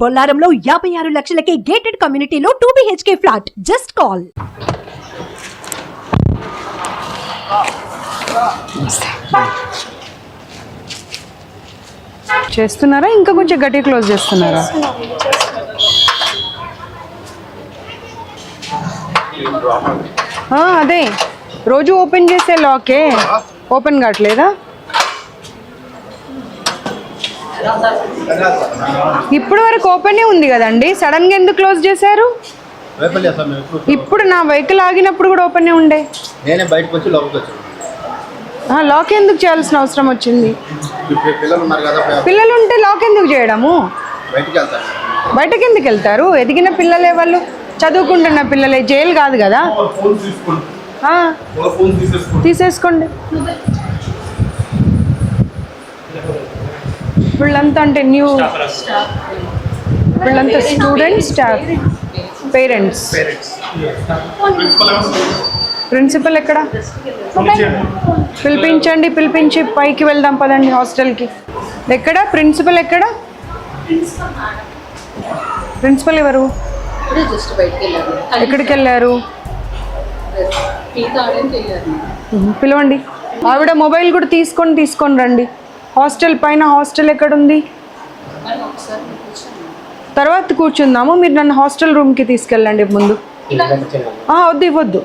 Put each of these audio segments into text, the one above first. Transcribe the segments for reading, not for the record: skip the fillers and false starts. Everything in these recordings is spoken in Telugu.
బొల్లారంలో 56 లక్షలకే గేటెడ్ కమ్యూనిటీలో 2 BHK ఫ్లాట్. Just call. చేస్తున్నారా ఇంకా కొంచెం గట్టి క్లోజ్ చేస్తున్నారా? అదే రోజు ఓపెన్ చేసే లాకే ఓపెన్ కావట్లేదా? ఇప్పుడు వరకు ఓపెనే ఉంది కదండి, సడన్గా ఎందుకు క్లోజ్ చేశారు? ఇప్పుడు నా వెహికల్ ఆగినప్పుడు కూడా ఓపెనే ఉండే. నేనే బయటకు వచ్చి లోపలికి వచ్చాను. లాక్ ఎందుకు చేయాల్సిన అవసరం వచ్చింది? పిల్లలు ఉంటే లాక్ ఎందుకు చేయడము? బయటకి ఎందుకు వెళ్తారు? ఎదిగిన పిల్లలే, వాళ్ళు చదువుకుంటున్న పిల్లలే, జైలు కాదు కదా. తీసేసుకోండి. వీళ్ళంతా అంటే న్యూ, వీళ్ళంతా స్టూడెంట్స్, స్టాఫ్, పేరెంట్స్. ప్రిన్సిపల్ ఎక్కడ? పిలిపించండి, పిలిపించి పైకి వెళ్దాం పదండి హాస్టల్కి. ఎక్కడ ప్రిన్సిపల్? ఎక్కడ ప్రిన్సిపల్? ఎవరు? ఎక్కడికి వెళ్ళారు? పిలవండి. ఆవిడ మొబైల్ కూడా తీసుకొని రండి. హాస్టల్ పైన, హాస్టల్ ఎక్కడుంది? తర్వాత కూర్చుందాము. మీరు నన్ను హాస్టల్ రూమ్కి తీసుకెళ్ళండి ముందు. వద్దు, ఇవ్వద్దు,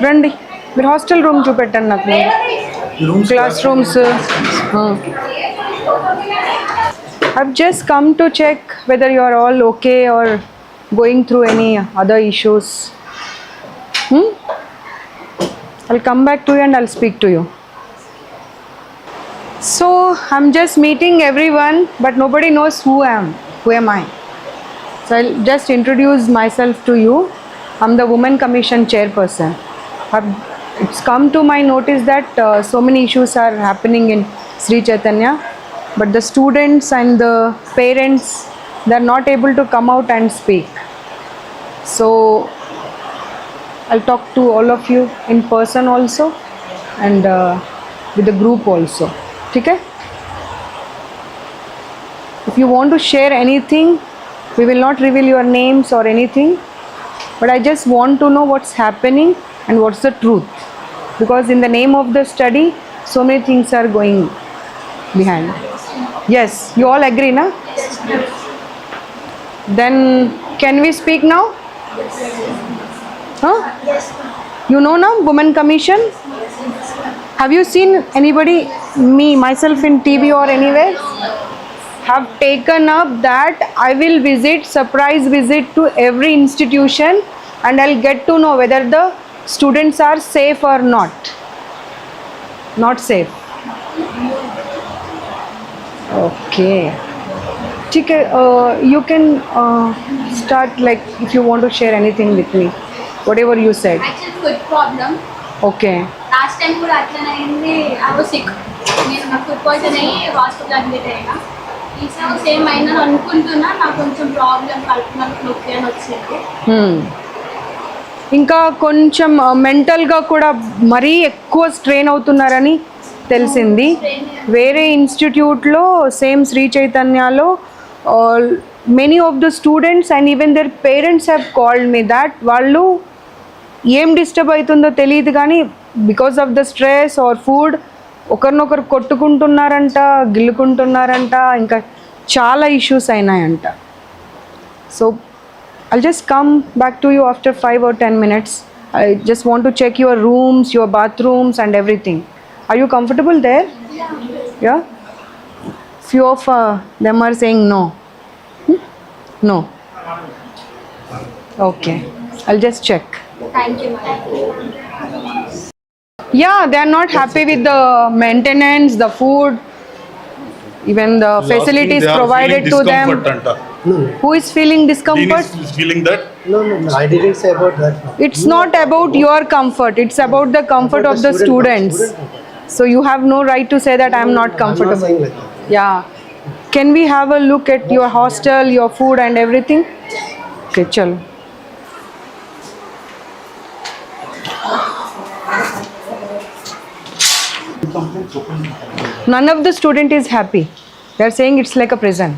రండి. మీరు హాస్టల్ రూమ్ చూపెట్టండి నాకు ముందు. Class rooms. I've just come to check whether you are all okay or going through any other issues. I'll come back to you and I'll speak to you. So I'm just meeting everyone, but nobody knows who am I. So I'll just introduce myself to you. I'm the Women Commission Chairperson. It's come to my notice that so many issues are happening in Sri Chaitanya, but the students and the parents, they're not able to come out and speak. So I'll talk to all of you in person also, and with the group also. Okay? If you want to share anything, we will not reveal your names or anything, but I just want to know what's happening and what's the truth, because in the name of the study so many things are going behind. Yes, you all agree, na? Then can we speak now? You know now, Women Commission? Have you seen anybody, myself in TV or anywhere? Have taken up that I will surprise visit to every institution, and I'll get to know whether the students are safe or not safe. Okay. Okay, you can start, like, if you want to share anything with me, whatever you said. Actually, food problem. Okay. Last time kuda atlane ayindi. I was sick. నేను నాకు ఫుడ్ పాయిజన్ అయ్యి హాస్పిటల్ అడ్మిట్ అయినా. ఈసారి సేమ్ అయినా అనుకుంటున్నా. నాకు కొంచెం ప్రాబ్లం కడుపులో నొప్పి అని వచ్చింది. ఇంకా కొంచెం మెంటల్గా కూడా మరీ ఎక్కువ స్ట్రెయిన్ అవుతున్నారని తెలిసింది. వేరే ఇన్స్టిట్యూట్లో, సేమ్ శ్రీ చైతన్యలో, many of the students and even their parents have called me that వాళ్ళు ఏం డిస్టర్బ్ అవుతుందో తెలియదు కానీ because of the stress or food ఒకరినొకరు కొట్టుకుంటున్నారంట, గిల్లుకుంటున్నారంట, ఇంకా చాలా ఇష్యూస్ అయినాయంట. So I'll just come back to you after 5 or 10 minutes. I just want to check your rooms, your bathrooms and everything. Are you comfortable there? Yeah? Few of them are saying no. No. Okay. I'll just check. Thank you, ma'am. Yeah, they are not happy with the maintenance, the food, even the facilities provided to them. Who is feeling discomfort? Is feeling that? No, I didn't say about that. It's not about your comfort, it's about the comfort of the students. So you have no right to say that I am not comfortable. I'm not saying like that. Yeah. Can we have a look at your hostel, your food and everything? Okay, chalo. None of the student is happy. They are saying it's like a prison.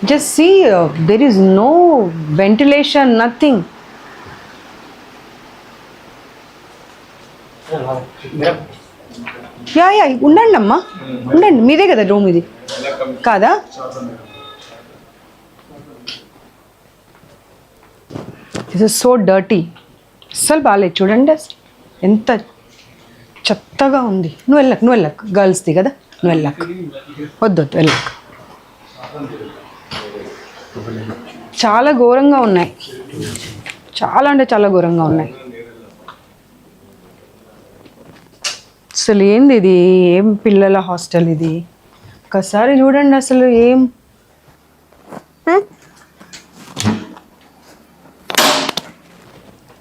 Just see, there is no ventilation, nothing. Yeah ఉండండి అమ్మా, ఉండండి. మీదే కదా రూమ్ ఇది కాదా? This is so dirty. అస్సలు బాగాలేదు చూడండి, అసలు ఎంత చెత్తగా ఉంది. నువ్వు వెళ్ళకు గర్ల్స్ది కదా, నువ్వు వెళ్ళకు, వద్దు వెళ్ళకు. చాలా ఘోరంగా ఉన్నాయి, చాలా అంటే చాలా ఘోరంగా ఉన్నాయి. అసలు ఏంది ఇది? ఏం పిల్లల హాస్టల్ ఇది? ఒకసారి చూడండి అసలు ఏం.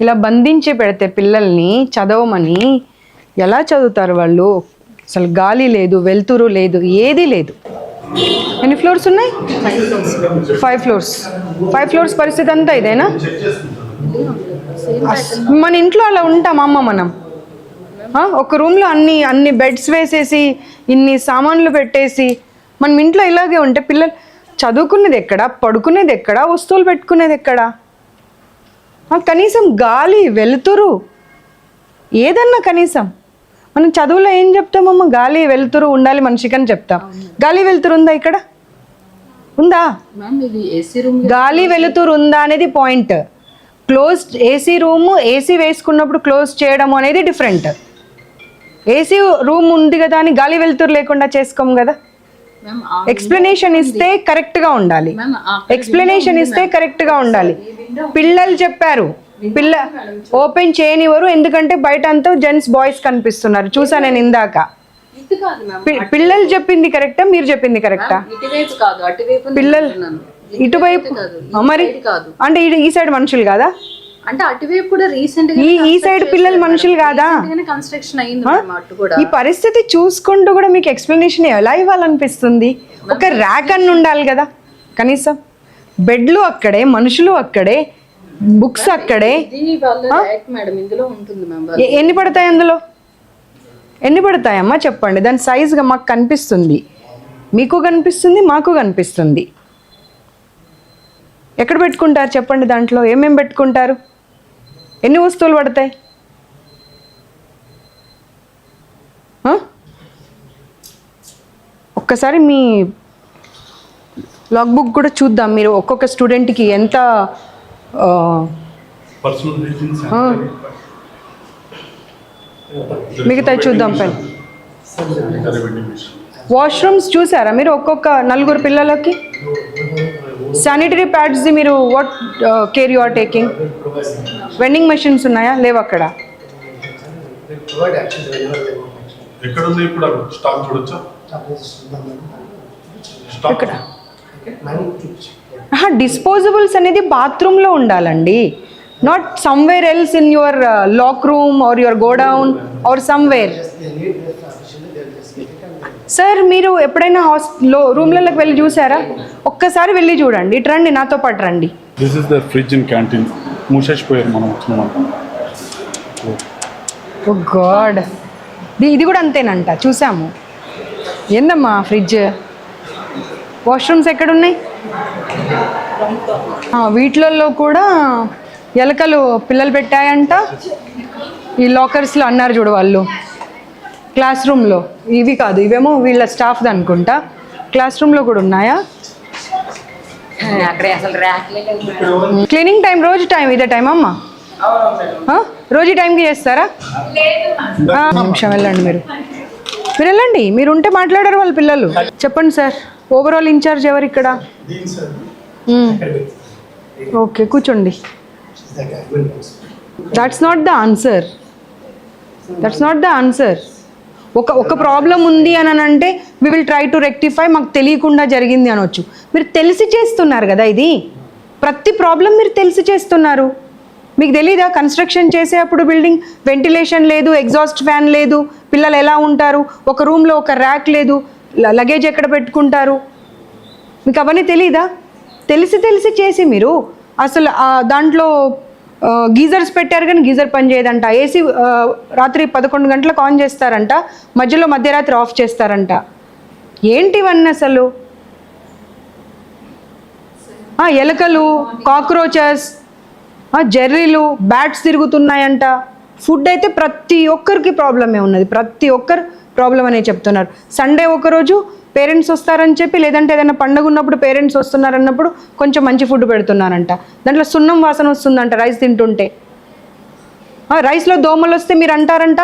ఇలా బంధించి పెడితే పిల్లల్ని చదవమని ఎలా చదువుతారు వాళ్ళు? అసలు గాలి లేదు, వెలుతురు లేదు, ఏదీ లేదు. ఎన్ని ఫ్లోర్స్ ఉన్నాయి? 5 ఫ్లోర్స్. 5 ఫ్లోర్స్ పరిస్థితి అంతా ఇదేనా? మన ఇంట్లో అలా ఉంటామమ్మ మనం? ఒక రూమ్లో అన్ని బెడ్స్ వేసేసి ఇన్ని సామాన్లు పెట్టేసి మనం ఇంట్లో ఇలాగే ఉంటే పిల్లలు చదువుకునేది ఎక్కడ, పడుకునేది ఎక్కడ, వస్తువులు పెట్టుకునేది ఎక్కడ? కనీసం గాలి, వెలుతురు ఏదన్నా కనీసం. మనం చదువులో ఏం చెప్తామమ్మా? గాలి వెలుతురు ఉండాలి మనిషికి అని చెప్తాం. గాలి వెలుతురు ఉందా ఇక్కడ? ఉందా? గాలి వెలుతురు ఉందా అనేది point. Close AC room, AC వేసుకున్నప్పుడు క్లోజ్ చేయడం అనేది డిఫరెంట్. ఏసీ రూమ్ ఉంది కదా అని గాలి వెలుతురు లేకుండా చేసుకోము కదా. ఎక్స్ప్లెనేషన్ ఇస్తే కరెక్ట్గా ఉండాలి, ఎక్స్ప్లెనేషన్ ఇస్తే కరెక్ట్గా ఉండాలి. పిల్లలు చెప్పారు, ఓపెన్ చేయనివ్వరు ఎందుకంటే బయట అంతా జెంట్స్ బాయ్స్ కనిపిస్తున్నారు, చూసా నేను ఇందాక. పిల్లలు చెప్పింది కరెక్టా, మీరు చెప్పింది కరెక్టా? పిల్లలు ఇటువైపు మరి అంటే ఈ సైడ్ మనుషులు కాదా? అంటే అటువైపు కూడా రీసెంట్ ఈ సైడ్ పిల్లలు మనుషులు కాదా? కన్స్ట్రక్షన్ అయింది. ఈ పరిస్థితి చూసుకుంటూ కూడా మీకు ఎక్స్ప్లెనేషన్ ఎలా ఇవ్వాలనిపిస్తుంది? ఒక ర్యాక్ అన్ని ఉండాలి కదా కనీసం. బెడ్లు అక్కడే, మనుషులు అక్కడే, బుక్స్ అక్కడే. మేడం ఇందులో ఉంటుంది మ్యామ్. ఎన్ని పడతాయి అందులో? ఎన్ని పడతాయమ్మా చెప్పండి. దాని సైజ్గా మాకు కనిపిస్తుంది, మీకు కనిపిస్తుంది, మాకు కనిపిస్తుంది. ఎక్కడ పెట్టుకుంటారు చెప్పండి? దాంట్లో ఏమేమి పెట్టుకుంటారు? ఎన్ని వస్తువులు పడతాయి? ఒక్కసారి మీ లాగ్ బుక్ కూడా చూద్దాం. మీరు ఒక్కొక్క స్టూడెంట్కి ఎంత మిగతా చూద్దాం. పైన వాష్రూమ్స్ చూసారా మీరు? ఒక్కొక్క 4 పిల్లలకి శానిటరీ ప్యాడ్స్ది మీరు what care you are taking? Vending machines ఉన్నాయా? లేవు అక్కడ. డిస్పోజబుల్స్ అనేది బాత్రూంలో ఉండాలండి, not somewhere else in your lock room or your godown or somewhere. Sir మీరు ఎప్పుడైనా రూమ్లలోకి వెళ్ళి చూసారా? ఒక్కసారి వెళ్ళి చూడండి. ఇటు రండి, నాతో పాటు రండి. This is the fridge in canteen. మూసేసిపోయారు మనం వచ్చినామంట. ఓ గాడ్, ఇది కూడా అంతేనంట, చూసాము. ఏందమ్మా ఫ్రిడ్జ్? వాష్రూమ్స్ ఎక్కడున్నాయి? వీటిలలో కూడా ఎలకలు పిల్లలు పెట్టాయంట. ఈ లాకర్స్లో అన్నారు చూడు వాళ్ళు, క్లాస్ రూమ్లో. ఇవి కాదు, ఇవేమో వీళ్ళ స్టాఫ్ది అనుకుంటా. క్లాస్ రూమ్లో కూడా ఉన్నాయా? క్లీనింగ్ టైం రోజు టైం ఇదే టైం అమ్మా? రోజు టైంకి చేస్తారా? నిమిషం వెళ్ళండి, మీరు వెళ్ళండి. మీరు ఉంటే మాట్లాడారు వాళ్ళ పిల్లలు. చెప్పండి సార్, ఓవరాల్ ఇన్ఛార్జ్ ఎవరు ఇక్కడ? ఓకే, కూర్చోండి. That's not the answer, that's not the answer. ఒక ప్రాబ్లం ఉంది అని అంటే we will try to rectify. మాకు తెలియకుండా జరిగింది అనొచ్చు. మీరు తెలిసి చేస్తున్నారు కదా, ఇది ప్రతి ప్రాబ్లం మీరు తెలిసి చేస్తున్నారు. మీకు తెలీదా? కన్స్ట్రక్షన్ చేసేటప్పుడు బిల్డింగ్ వెంటిలేషన్ లేదు, ఎగ్జాస్ట్ ఫ్యాన్ లేదు, పిల్లలు ఎలా ఉంటారు, ఒక రూమ్లో ఒక ర్యాక్ లేదు, లగేజ్ ఎక్కడ పెట్టుకుంటారు, మీకు అవన్నీ తెలీదా? తెలిసి చేసి మీరు అసలు దాంట్లో గీజర్స్ పెట్టారు కానీ గీజర్ పని చేయదంట. ఏసీ రాత్రి 11 గంటలకు ఆన్ చేస్తారంట, మధ్యరాత్రి ఆఫ్ చేస్తారంట. ఏంటివన్నీ అసలు? ఎలకలు, కాక్రోచెస్, జెర్రీలు, బ్యాట్స్ తిరుగుతున్నాయంట. ఫుడ్ అయితే ప్రతి ఒక్కరికి ప్రాబ్లమే ఉన్నది, ప్రతి ఒక్కరు ప్రాబ్లం అనే చెప్తున్నారు. సండే ఒకరోజు పేరెంట్స్ వస్తారని చెప్పి, లేదంటే ఏదైనా పండుగ ఉన్నప్పుడు పేరెంట్స్ వస్తున్నారన్నప్పుడు కొంచెం మంచి ఫుడ్ పెడుతున్నారంట. దాంట్లో సున్నం వాసన వస్తుందంట రైస్ తింటుంటే. రైస్లో దోమలు వస్తే మీరు అంటారంట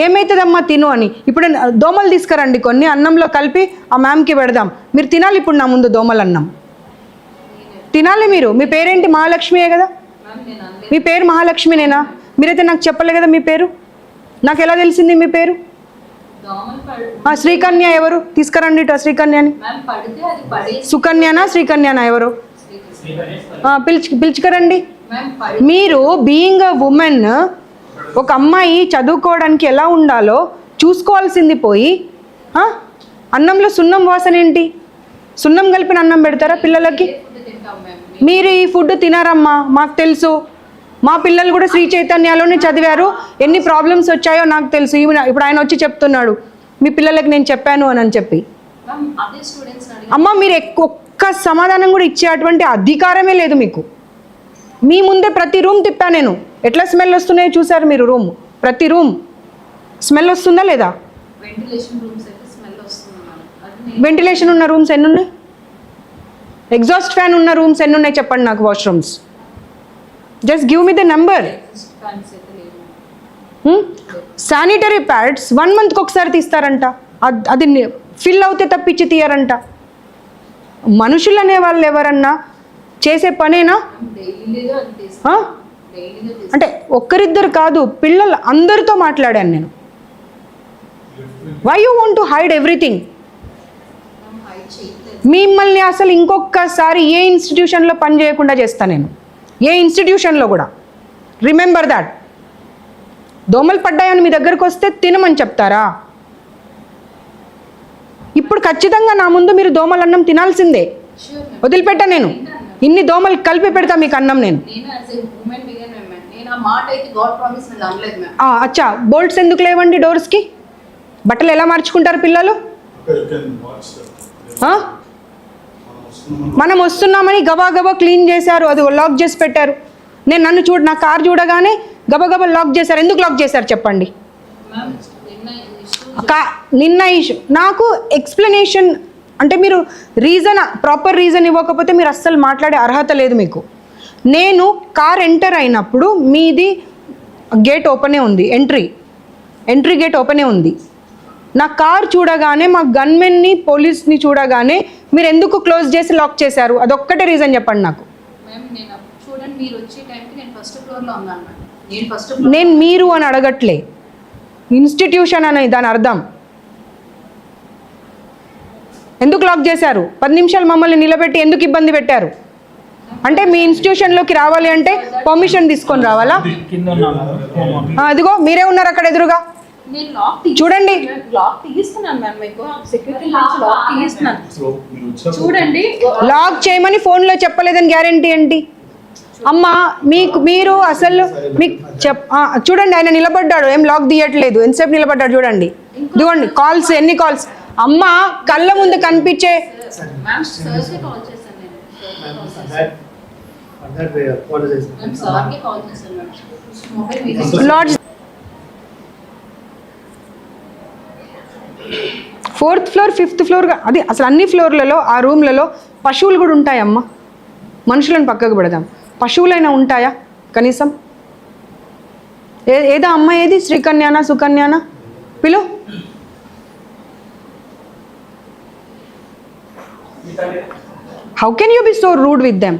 ఏమవుతుందమ్మా తిను అని. ఇప్పుడు దోమలు తీసుకురండి కొన్ని, అన్నంలో కలిపి ఆ మ్యామ్కి పెడదాం. మీరు తినాలి ఇప్పుడు నా ముందు దోమలు అన్నం తినాలి మీరు. మీ పేరేంటి? మహాలక్ష్మియే కదా? మీ పేరు మహాలక్ష్మినేనా? మీరైతే నాకు చెప్పలే కదా మీ పేరు. నాకు ఎలా తెలిసింది మీ పేరు? శ్రీకన్య ఎవరు? తీసుకురండి ఇటు శ్రీకన్యని. సుకన్యనా శ్రీకన్యనా ఎవరు? పిలుచుకరండి. మీరు బీయింగ్ అ ఉమెన్, ఒక అమ్మాయి చదువుకోవడానికి ఎలా ఉండాలో చూసుకోవాల్సింది పోయి అన్నంలో సున్నం వాసన ఏంటి? సున్నం కలిపిన అన్నం పెడతారా పిల్లలకి? మీరు ఈ ఫుడ్ తినారమ్మా, మాకు తెలుసు. మా పిల్లలు కూడా శ్రీ చైతన్యలోనే చదివారు. ఎన్ని ప్రాబ్లమ్స్ వచ్చాయో నాకు తెలుసు. ఇప్పుడు ఆయన వచ్చి చెప్తున్నాడు మీ పిల్లలకి నేను చెప్పాను అని చెప్పి. అమ్మ మీరు ఒక్క సమాధానం కూడా ఇచ్చే అటువంటి అధికారమే లేదు మీకు. మీ ముందే ప్రతి రూమ్ తిప్పా నేను. ఎట్లా స్మెల్ వస్తున్నాయో చూసారు మీరు. రూమ్ ప్రతి రూమ్ స్మెల్ వస్తుందా లేదా? వెంటిలేషన్ ఉన్న రూమ్స్ ఎన్ని ఉన్నాయి? ఎగ్జాస్ట్ ఫ్యాన్ ఉన్న రూమ్స్ ఎన్ని ఉన్నాయి చెప్పండి నాకు. Washrooms just give me the number. Sanitary pads 1 monthకి ఒకసారి తీస్తారంట. అది ఫిల్ అవుతే తప్పించి తీయరంట. మనుషులు అనే వాళ్ళు ఎవరన్నా చేసే పనేనా? అంటే ఒక్కరిద్దరు కాదు, పిల్లలు అందరితో మాట్లాడాను నేను. Why you want to hide everything? మిమ్మల్ని అసలు ఇంకొకసారి ఏ ఇన్స్టిట్యూషన్లో పని చేయకుండా చేస్తాను నేను, ఏ ఇన్స్టిట్యూషన్లో కూడా. Remember that. దోమలు పడ్డాయని మీ దగ్గరకు వస్తే తినమని చెప్తారా? ఇప్పుడు ఖచ్చితంగా నా ముందు మీరు దోమల అన్నం తినాల్సిందే. వదిలిపెట్టా నేను. ఇన్ని దోమలు కలిపి పెడతా మీకు అన్నం నేను. అచ్చా, బోల్ట్స్ ఎందుకు లేవండి డోర్స్కి? బట్టలు ఎలా మార్చుకుంటారు పిల్లలు? మనం వస్తున్నామని గబా క్లీన్ చేశారు, అది లాక్ చేసి పెట్టారు. నా కార్ చూడగానే గబా లాక్ చేశారు. ఎందుకు లాక్ చేశారు చెప్పండి? నిన్న ఇష్యూ నాకు ఎక్స్ప్లెనేషన్ అంటే మీరు ప్రాపర్ రీజన్ ఇవ్వకపోతే మీరు అస్సలు మాట్లాడే అర్హత లేదు మీకు. నేను కార్ ఎంటర్ అయినప్పుడు మీది గేట్ ఓపెనే ఉంది, ఎంట్రీ గేట్ ఓపెనే ఉంది. నా కార్ చూడగానే మా గన్మెన్ని పోలీస్ని చూడగానే మీరు ఎందుకు క్లోజ్ చేసి లాక్ చేశారు? అదొక్కటే రీజన్ చెప్పండి నాకు. నేను మీరు అని అడగట్లే, ఇన్స్టిట్యూషన్ అని దాని అర్థం. ఎందుకు లాక్ చేశారు? 10 నిమిషాలు మమ్మల్ని నిలబెట్టి ఎందుకు ఇబ్బంది పెట్టారు? అంటే మీ ఇన్స్టిట్యూషన్లోకి రావాలి అంటే పర్మిషన్ తీసుకొని రావాలా? అదిగో మీరే ఉన్నారు అక్కడ ఎదురుగా, చూడండి. చూడండి, లాక్ చేయమని ఫోన్లో చెప్పలేదని గ్యారంటీ ఏంటి? అమ్మా మీరు అసలు మీకు చూడండి, ఆయన నిలబడ్డాడు, ఏం లాక్ తీయట్లేదు. ఎంతసేపు నిలబడ్డాడు చూడండి. ఇదిగోండి కాల్స్, ఎన్ని కాల్స్. అమ్మ కళ్ళ ముందు కనిపించే LADS 4th floor 5th floor అది అసలు అన్ని ఫ్లోర్లలో ఆ రూమ్లలో పశువులు కూడా ఉంటాయమ్మా. మనుషులను పక్కకు పెడదాం, పశువులైనా ఉంటాయా కనీసం? ఏదో అమ్మ ఏది? శ్రీకన్యానా సుకన్యానా? పిలు. How can you be so rude with them?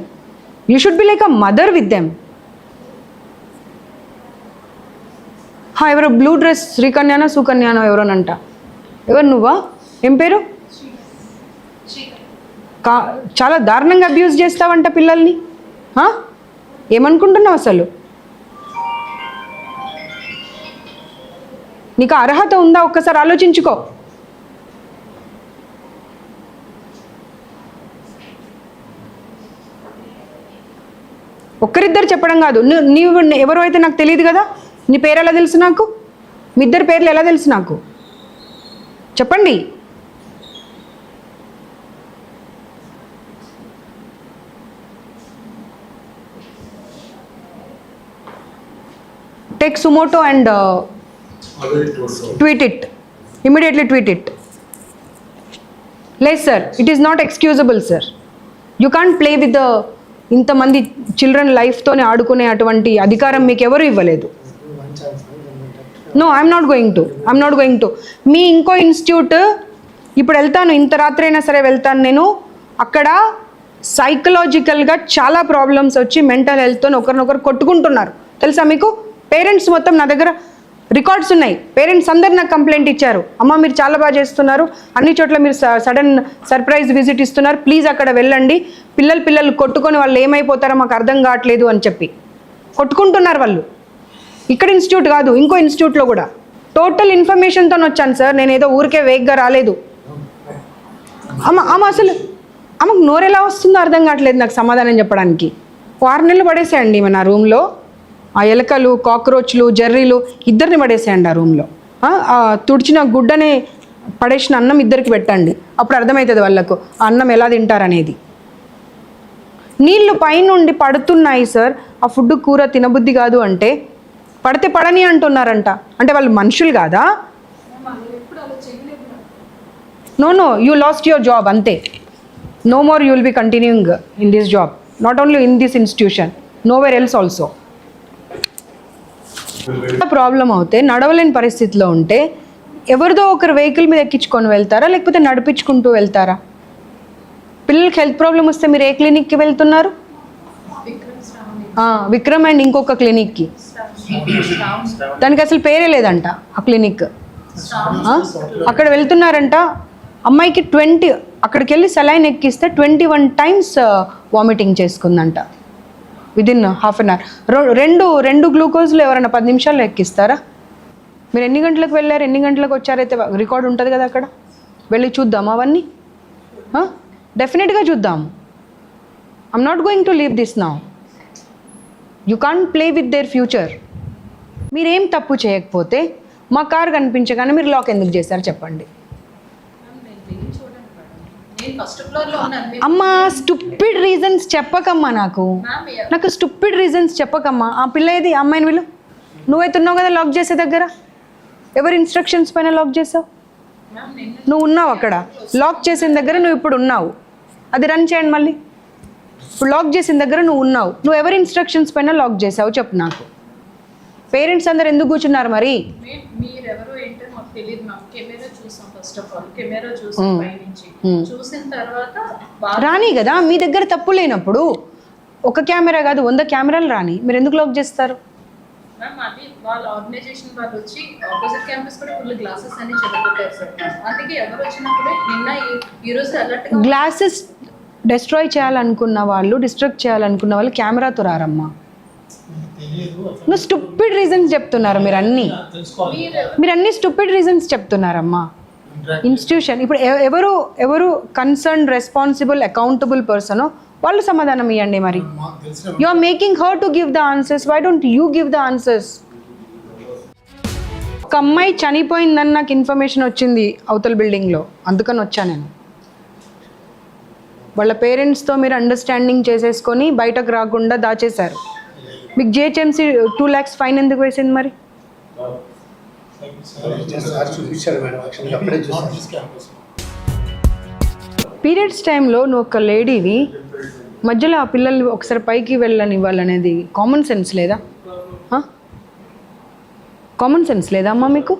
You should be like a mother with them. ఎవరో బ్లూ డ్రెస్ శ్రీకన్యానా సుకన్యానో ఎవరోనంట. ఎవరు నువ్వా? ఏం పేరు? చాలా దారుణంగా అబ్యూజ్ చేస్తావంట పిల్లల్ని. ఏమనుకుంటున్నావు అసలు? నీకు అర్హత ఉందా? ఒక్కసారి ఆలోచించుకో. ఒక్కరిద్దరు చెప్పడం కాదు, నీవు ఎవరు అయితే నాకు తెలియదు కదా. నీ పేరు ఎలా తెలుసు నాకు? మీ ఇద్దరు పేర్లు ఎలా తెలుసు నాకు? చెప్పండి. Take suo motu and tweet it, immediately tweet it. లేదు sir, it is not excusable sir. You can't play with the ఇంతమంది చిల్డ్రన్ లైఫ్తోనే ఆడుకునే అటువంటి అధికారం మీకు ఎవరు ఇవ్వలేదు. నో, ఐఎమ్ నాట్ గోయింగ్ టు. మీ ఇంకో ఇన్స్టిట్యూట్ ఇప్పుడు వెళ్తాను, ఇంత రాత్రి అయినా సరే వెళ్తాను నేను. అక్కడ సైకలాజికల్గా చాలా ప్రాబ్లమ్స్ వచ్చి మెంటల్ హెల్త్తో ఒకరినొకరు కొట్టుకుంటున్నారు తెలుసా మీకు? పేరెంట్స్ మొత్తం నా దగ్గర రికార్డ్స్ ఉన్నాయి. పేరెంట్స్ అందరు నాకు కంప్లైంట్ ఇచ్చారు, అమ్మ మీరు చాలా బాగా చేస్తున్నారు, అన్ని చోట్ల మీరు సడన్ సర్ప్రైజ్ విజిట్ ఇస్తున్నారు, ప్లీజ్ అక్కడ వెళ్ళండి, పిల్లలు కొట్టుకొని వాళ్ళు ఏమైపోతారో మాకు అర్థం కావట్లేదు అని చెప్పి కొట్టుకుంటున్నారు వాళ్ళు. ఇక్కడ ఇన్స్టిట్యూట్ కాదు, ఇంకో ఇన్స్టిట్యూట్లో కూడా టోటల్ ఇన్ఫర్మేషన్తో వచ్చాను సార్. నేను ఏదో ఊరికే వేగ్గా రాలేదు. అమ్మ అసలు ఆమెకు నోరెలా వస్తుందో అర్థం కావట్లేదు నాకు సమాధానం చెప్పడానికి. 6 నెలలు పడేసేయండి మన రూమ్లో. ఆ ఎలకలు, కాక్రోచ్లు, జర్రీలు ఇద్దరిని పడేసేయండి ఆ రూమ్లో. తుడిచిన గుడ్డనే పడేసిన అన్నం ఇద్దరికి పెట్టండి, అప్పుడు అర్థమవుతుంది వాళ్ళకు ఆ అన్నం ఎలా తింటారనేది. నీళ్ళు పైనుండి పడుతున్నాయి సార్, ఆ ఫుడ్ కూర తినబుద్ధి కాదు అంటే పడితే పడని అంటున్నారంట. అంటే వాళ్ళు మనుషులు కాదా? No, you lost your job అంతే. No more you will be continuing in this job. Not only in this institution, nowhere else also. Problem అవుతే నడవలేని పరిస్థితిలో ఉంటే ఎవరిదో ఒకరు వెహికల్ మీద ఎక్కించుకొని వెళ్తారా, లేకపోతే నడిపించుకుంటూ వెళ్తారా? పిల్లలకి హెల్త్ ప్రాబ్లం వస్తే మీరు ఏ క్లినిక్కి వెళ్తున్నారు? విక్రమ్ అండ్ ఇంకొక క్లినిక్కి. దానికి అసలు పేరే లేదంట ఆ క్లినిక్. అక్కడ వెళ్తున్నారంట. అమ్మాయికి 20 అక్కడికి వెళ్ళి సెలైన్ ఎక్కిస్తే 21 times వామిటింగ్ చేసుకుందంట విదిన్ హాఫ్ అన్ అవర్. రెండు గ్లూకోజ్లు ఎవరైనా 10 నిమిషాల్లో ఎక్కిస్తారా? మీరు ఎన్ని గంటలకు వెళ్ళారు, ఎన్ని గంటలకు వచ్చారైతే రికార్డ్ ఉంటుంది కదా అక్కడ. వెళ్ళి చూద్దాం అవన్నీ, డెఫినెట్గా చూద్దాం. I'm not going to leave this now. You can't play with their future. మీరేం తప్పు చేయకపోతే మా కార్ కనిపించగానే మీరు లాక్ ఎందుకు చేశారు చెప్పండి? అమ్మా స్టూపిడ్ రీజన్స్ చెప్పకమ్మా, నాకు స్టూపిడ్ రీజన్స్ చెప్పకమ్మా. ఆ పిల్ల ఏది, అమ్మాయిని వీళ్ళు నువ్వైతే ఉన్నావు కదా లాక్ చేసే దగ్గర. ఎవరి ఇన్స్ట్రక్షన్స్ పైన లాక్ చేసావు? నువ్వు ఉన్నావు అక్కడ లాక్ చేసిన దగ్గర, నువ్వు ఇప్పుడు ఉన్నావు. అది రన్ చేయండి మళ్ళీ. ఇప్పుడు లాక్ చేసిన దగ్గర నువ్వు ఉన్నావు, నువ్వు ఎవరి ఇన్స్ట్రక్షన్స్ పైన లాక్ చేసావు చెప్పు నాకు. పేరెంట్స్ అందరు ఎందుకు కూర్చున్నారు మరి? మీరెవరో ఏంటో మాకు తెలియదు మ్యామ్. కెమెరా చూసాం, ఫస్ట్ ఆఫ్ ఆల్ కెమెరా చూసాం పైనుంచి. చూసిన తర్వాత రాని కదా, మీ దగ్గర తప్పు లేనప్పుడు ఒక కెమెరా కాదు 100 కెమెరాలు రాని, మీరు ఎందుకు లాక్ చేస్తారు? మ్యామ్ అది వాళ్ళ ఆర్గనైజేషన్ వాళ్ళు వచ్చి ఆపోజిట్ క్యాంపస్ కూడా ఫుల్ గ్లాసెస్ అని చెప్పుకుంటారు సార్. అందుకే ఎవరు వచ్చినప్పుడు నిన్న ఈ రోజు అలర్ట్ గ్లాసెస్ డిస్ట్రాయ్ చేయాలనుకున్న వాళ్ళు, డిస్ట్రక్ట్ చేయాలనుకున్న వాళ్ళు కెమెరాతో రారమ్మా. నువ్వు స్టూపిడ్ రీజన్స్ చెప్తున్నారు మీరు అన్ని స్టూపిడ్ రీజన్స్ చెప్తున్నారమ్మా. ఇన్స్టిట్యూషన్ ఇప్పుడు ఎవరు కన్సర్న్, రెస్పాన్సిబుల్, అకౌంటబుల్ పర్సనో వాళ్ళు సమాధానం ఇవ్వండి. మరి you are making her to give the answers. Why don't you give the answers? ఒక అమ్మాయి చనిపోయిందని నాకు ఇన్ఫర్మేషన్ వచ్చింది అవతల బిల్డింగ్లో, అందుకని వచ్చా నేను. వాళ్ళ పేరెంట్స్తో మీరు అండర్స్టాండింగ్ చేసేసుకొని బయటకు రాకుండా దాచేశారు. మీకు జిహెచ్ఎంసీ 2 lakhs ఫైన్ ఎందుకు వేసింది మరి? పీరియడ్స్ టైంలో నువ్వు ఒక లేడీవి, మధ్యలో ఆ పిల్లలు ఒకసారి పైకి వెళ్ళనివ్వాలనేది కామన్ సెన్స్ లేదా? కామన్ సెన్స్ లేదా అమ్మా మీకు?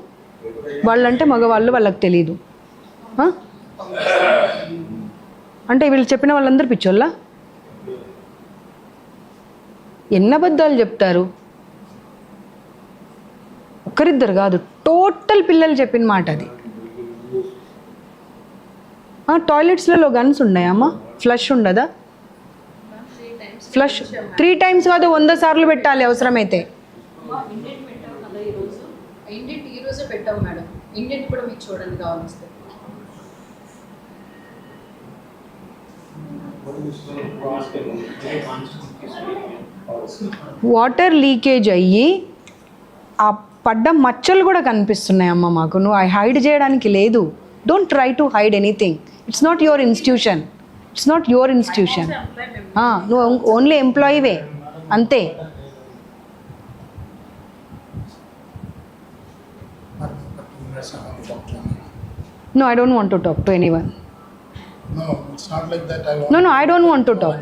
వాళ్ళంటే మగవాళ్ళు, వాళ్ళకి తెలీదు అంటే వీళ్ళు చెప్పిన వాళ్ళందరూ పిచ్చోళ్ళా? ఎన్ని అబద్ధాలు చెప్తారు? ఒకరిద్దరు కాదు, టోటల్ పిల్లలు చెప్పిన మాట అది. టాయిలెట్స్లలో గన్స్ ఉన్నాయమ్మా, ఫ్లష్ ఉండదా? ఫ్లష్ 3 times కాదు 100 సార్లు పెట్టాలి అవసరమైతే. ఇండెంట్ ఈ రోజే పెట్టావు మేడం. ఇండెంట్ కూడా మీకు చూడండి కావాల్సి. వాటర్ లీకేజ్ అయ్యి ఆ పడ్డ మచ్చలు కూడా కనిపిస్తున్నాయి అమ్మ మాకు. నువ్వు హైడ్ చేయడానికి లేదు. Don't try to hide anything. It's not your institution. నువ్వు ఓన్లీ ఎంప్లాయీవే అంతే. impression of the doctor. No, I don't want to talk to anyone. No, it's not like that. I want. No, I don't want to talk.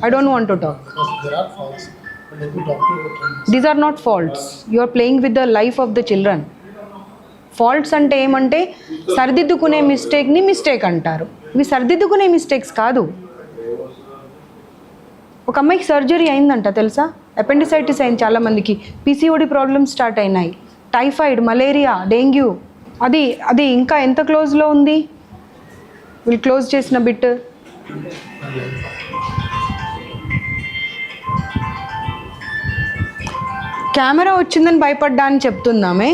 I don't want to talk. Because there are faults. But let me talk to you about These are not faults. You are playing with the life of the children. Faults అంటే ఏమంటే సరిదిద్దుకునే మిస్టేక్ని మిస్టేక్ అంటారు. ఇవి సరిదిద్దుకునే మిస్టేక్స్ కాదు. ఒక అమ్మాయికి సర్జరీ అయిందంట తెలుసా, అపెండిసైటిస్ అయింది చాలామందికి, పీసీఓడి ప్రాబ్లమ్స్ స్టార్ట్ అయినాయి, టైఫాయిడ్, మలేరియా, డెంగ్యూ. అది ఇంకా ఎంత క్లోజ్లో ఉంది? వీళ్ళు క్లోజ్ చేసిన బిట్. కెమెరా వచ్చిందని భయపడ్డా అని చెప్తుందామే,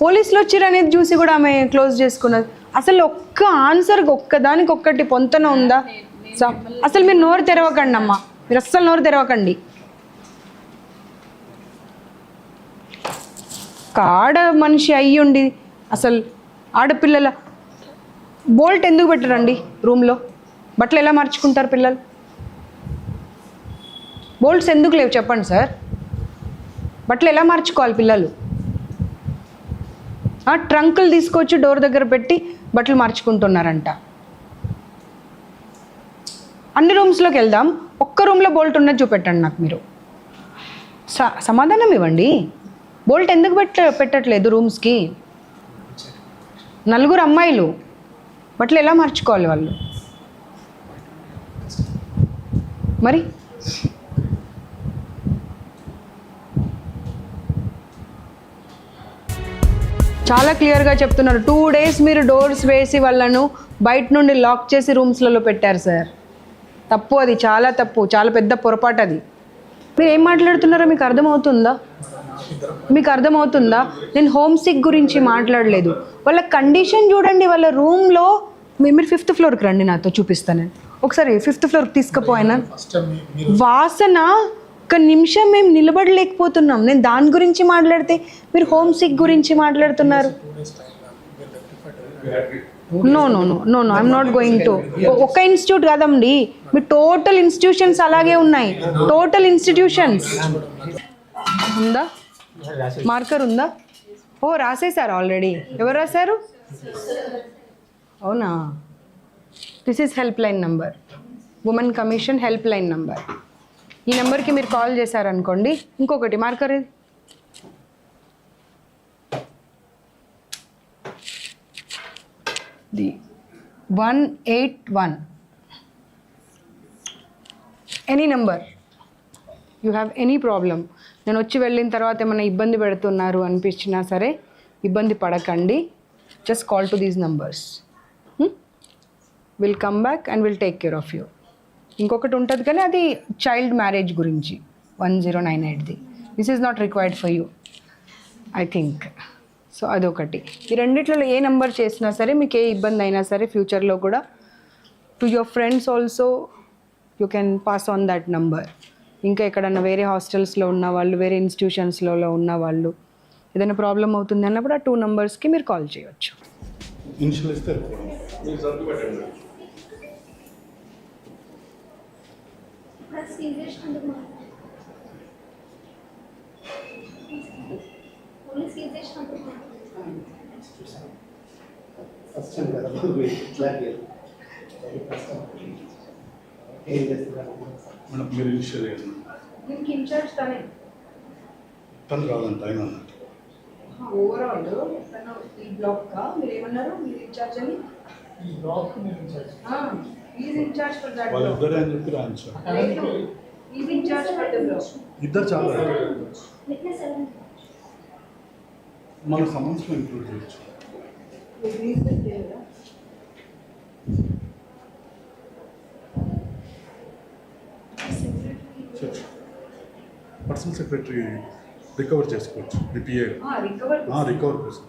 పోలీసులు వచ్చిర్రు అనేది చూసి కూడా ఆమె క్లోజ్ చేసుకున్నది. అసలు ఒక్క ఆన్సర్కి ఒక్కదానికి ఒక్కటి పొంతన ఉందా? అసలు మీరు నోరు తెరవకండి అమ్మా, మీరు అస్సలు నోరు తెరవకండి. ఒక ఆడ మనిషి అయ్యుండి అసలు ఆడపిల్లల బోల్ట్ ఎందుకు పెట్టరండి రూమ్లో? బట్టలు ఎలా మార్చుకుంటారు పిల్లలు? బోల్ట్స్ ఎందుకు లేవు చెప్పండి సార్? బట్టలు ఎలా మార్చుకోవాలి పిల్లలు? ట్రంకులు తీసుకొచ్చి డోర్ దగ్గర పెట్టి బట్టలు మార్చుకుంటున్నారంట. అన్ని రూమ్స్లోకి వెళ్దాం, ఒక్క రూమ్లో బోల్ట్ ఉన్నది చూపెట్టండి నాకు మీరు. సమాధానం ఇవ్వండి. బోల్ట్ ఎందుకు పెట్టట్లేదు రూమ్స్కి? నలుగురు అమ్మాయిలు, బట్టలు ఎలా మార్చుకోవాలి వాళ్ళు మరి? చాలా క్లియర్గా చెప్తున్నారు. 2 days మీరు డోర్స్ వేసి వాళ్ళను బయట నుండి లాక్ చేసి రూమ్స్లలో పెట్టారు సార్. తప్పు, అది చాలా తప్పు, చాలా పెద్ద పొరపాటు అది. మీరు ఏం మాట్లాడుతున్నారో మీకు అర్థమవుతుందా? మీకు అర్థమవుతుందా? నేను హోమ్ సిక్ గురించి మాట్లాడలేదు. వాళ్ళ కండిషన్ చూడండి. వాళ్ళ రూమ్లో మీరు 5th floorకి రండి, నాతో చూపిస్తాను. ఒకసారి 5th floorకి తీసుకుపోయినా వాసన, ఒక్క నిమిషం మేము నిలబడలేకపోతున్నాం. నేను దాని గురించి మాట్లాడితే మీరు హోమ్ సిక్ గురించి మాట్లాడుతున్నారు. No no no no no I'm not going to. ఒక ఇన్స్టిట్యూట్ కాదండి, మీ టోటల్ ఇన్స్టిట్యూషన్స్ అలాగే ఉన్నాయి. టోటల్ ఇన్స్టిట్యూషన్స్ ఉందా? మార్కర్ ఉందా? ఓ రాసేసారు ఆల్రెడీ. ఎవరు రాశారు? అవునా? This is help line number, women commission help line number. ఈ నెంబర్కి మీరు కాల్ చేశారనుకోండి. ఇంకొకటి మార్కర్ ఇది 181. Any number, you have any problem. నేను వచ్చి వెళ్ళిన తర్వాత ఏమైనా ఇబ్బంది పెడుతున్నారు అనిపించినా సరే ఇబ్బంది పడకండి. Just call to these numbers. Will come back and will take care of you. ఇంకొకటి ఉంటుంది కానీ అది చైల్డ్ మ్యారేజ్ గురించి 1098ది. This is not required for you I think. So అదొకటి. ఈ రెండిట్లలో ఏ నెంబర్ చేసినా సరే మీకు ఏ ఇబ్బంది అయినా సరే ఫ్యూచర్లో కూడా to your friends also you can pass on that number. ఇంకా ఎక్కడన్నా వేరే హాస్టల్స్లో ఉన్న వాళ్ళు, వేరే ఇన్స్టిట్యూషన్స్లో ఉన్న వాళ్ళు ఏదైనా ప్రాబ్లం అవుతుంది అన్నప్పుడు ఆ 2 numbers మీరు కాల్ చేయవచ్చు. ఇనిషియల్ ఇస్తే మేడం మీరు ఇనిషియల్ తను రాదంట ఆయన అన్నట్టు. ఓవరాల్ ఈ బ్లాక్ మీరు ఏమన్నారు? మీరు ఇన్ఛార్జ్ అని? ఈ బ్లాక్ నేను incharge. Is incharge for that. వాళ్ళిద్దరే అని చెప్పి రాయించారు. Is incharge for the block. ఇద్దరు చాలా మన సమస్యలో ఇంక్లూడ్ చేయొచ్చు. పర్సనల్ సెక్రటరీ రికవర్ చేసుకోవచ్చు. రికవర్ కోసం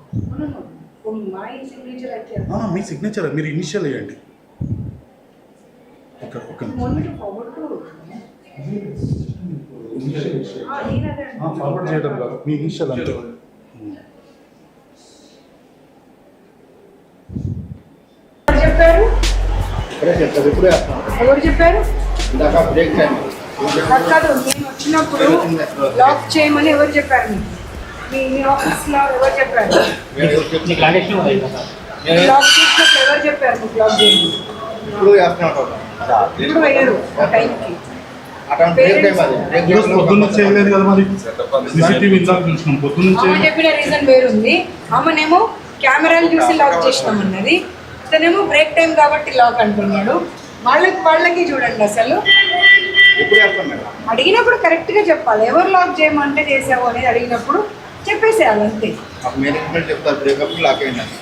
మీ సిగ్నేచర్ మీరు ఇనిషియల్ వేయండి. ఫార్వర్డ్ చేయడం కాదు, మీ ఇనిషియల్ అంతే. ఎవరు చెప్పారు? బ్రేక్ టైం కాదు, నేను వచ్చినప్పుడు లాక్ చేయమని ఎవరు చెప్పారు మీకు? మీ ఆఫీస్లో ఎవరు చెప్పారు? నీకు లాగేషన్ ఉంది కదా సార్. లాక్ చేసినప్పుడు ఎవరు చెప్పారు మీకు లాక్ చేయండి? ఇప్పుడు చేస్తూనే ఉంటాం. ఇప్పుడు వేయరు ఆ టైంకి. అటువంటి బ్రేక్ టైం అది. బ్రేక్ ఈరోజు పొద్దున్న చేయలేదు కదా మరి సీసీటీవీ ఇందాక చూసినాం పొద్దున్న ఆమె చెప్పిన రీజన్ వేరుంది. ఆమెనేమో కెమెరాలు చూసి లాక్ చేసినామన్నది, ఇతనేమో బ్రేక్ టైం కాబట్టి లాక్ అంటున్నాడు. వాళ్ళకి చూడండి అసలు ఎప్పుడు చేస్తాం మేడం? అడిగినప్పుడు కరెక్ట్గా చెప్పాలి. ఎవరు లాక్ చేయమంటే చేసావు అనేది అడిగినప్పుడు చెప్పేసేయాలి అంతే. మాకు మేనేజ్మెంట్ చెప్తారు బ్రేకప్ లాక్ అయిందని.